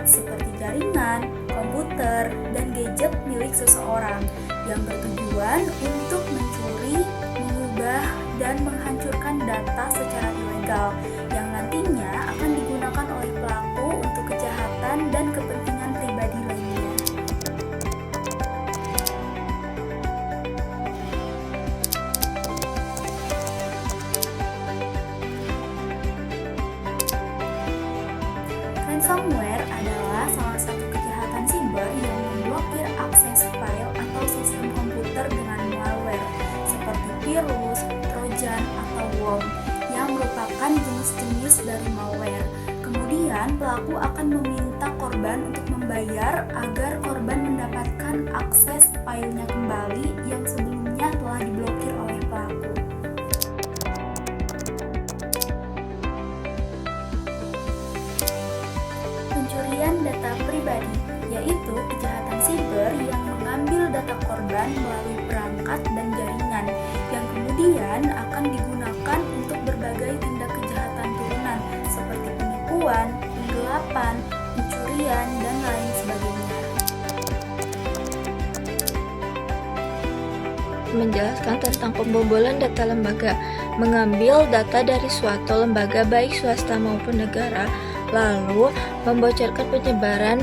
seperti jaringan, komputer, dan gadget milik seseorang yang bertujuan untuk mencuri, mengubah, dan menghancurkan data secara ilegal yang nantinya akan digunakan oleh pelaku untuk kejahatan dan kepentingan pribadi lainnya. Ransomware adalah salah satu kejahatan siber yang memblokir akses file atau sistem komputer dengan malware seperti virus, trojan, atau worm yang merupakan jenis-jenis dari malware. Kemudian pelaku akan meminta korban untuk membayar agar korban mendapatkan akses filenya kembali yang sebelumnya telah diblokir oleh pelaku. Pencurian data pribadi, yaitu kejahatan siber yang mengambil data korban melalui perangkat dan jaringan yang kemudian akan digunakan untuk berbagai tindak kejahatan turunan seperti penipuan, penggelapan, pencurian, dan lain sebagainya. Menjelaskan tentang pembobolan data lembaga, mengambil data dari suatu lembaga baik swasta maupun negara, lalu membocorkan penyebaran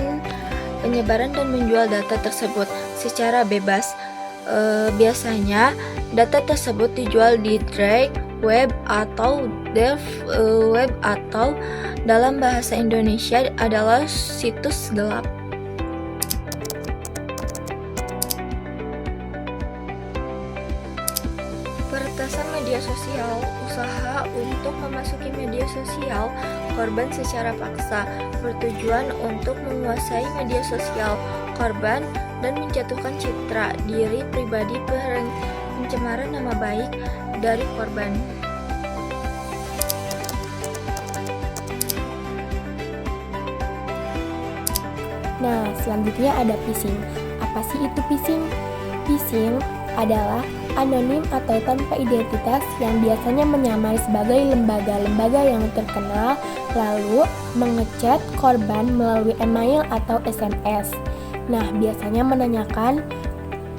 dan menjual data tersebut secara bebas. Biasanya data tersebut dijual di dark web atau dark web atau dalam bahasa Indonesia adalah situs gelap. Peretasan media sosial, usaha untuk memasuki media sosial korban secara paksa, bertujuan untuk menguasai media sosial korban dan menjatuhkan citra diri pribadi, pencemaran nama baik dari korban. Nah, selanjutnya ada phishing. Apa sih itu phishing? Phishing adalah anonim atau tanpa identitas yang biasanya menyamar sebagai lembaga-lembaga yang terkenal lalu mengechat korban melalui email atau SMS. Nah, biasanya menanyakan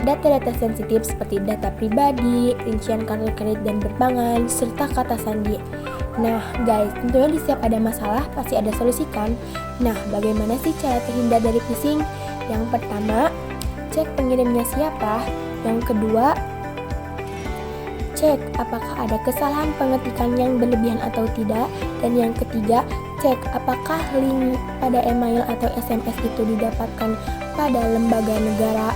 data-data sensitif seperti data pribadi, rincian kartu kredit dan perbankan, serta kata sandi. Nah, guys, tentunya di setiap ada masalah pasti ada solusi kan? Nah, bagaimana sih cara terhindar dari phishing? Yang pertama, cek pengirimnya siapa. Yang kedua, cek apakah ada kesalahan pengetikan yang berlebihan atau tidak. Dan yang ketiga, cek apakah link pada email atau SMS itu didapatkan pada lembaga negara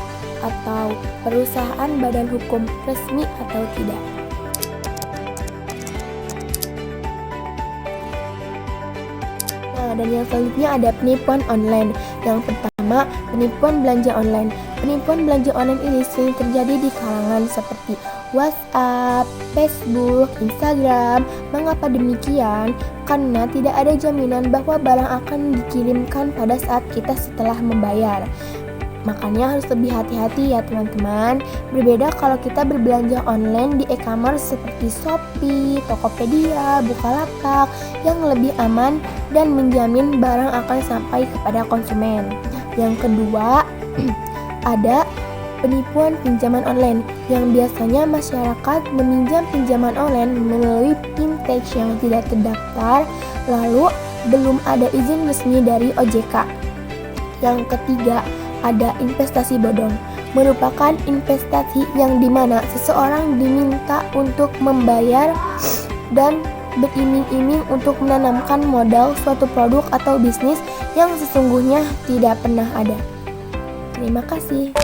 atau perusahaan badan hukum resmi atau tidak. Nah, dan yang selanjutnya ada penipuan online. Yang pertama, penipuan belanja online. Penipuan belanja online ini sering terjadi di kalangan seperti WhatsApp, Facebook, Instagram. Mengapa demikian? Karena tidak ada jaminan bahwa barang akan dikirimkan pada saat kita setelah membayar. Makanya harus lebih hati-hati ya teman-teman. Berbeda kalau kita berbelanja online di e-commerce seperti Shopee, Tokopedia, Bukalapak yang lebih aman dan menjamin barang akan sampai kepada konsumen. Yang kedua, ada penipuan pinjaman online yang biasanya masyarakat meminjam pinjaman online melalui fintech yang tidak terdaftar lalu belum ada izin resmi dari OJK. Yang ketiga, ada investasi bodong, merupakan investasi yang dimana seseorang diminta untuk membayar dan beriming-iming untuk menanamkan modal suatu produk atau bisnis yang sesungguhnya tidak pernah ada. Terima kasih.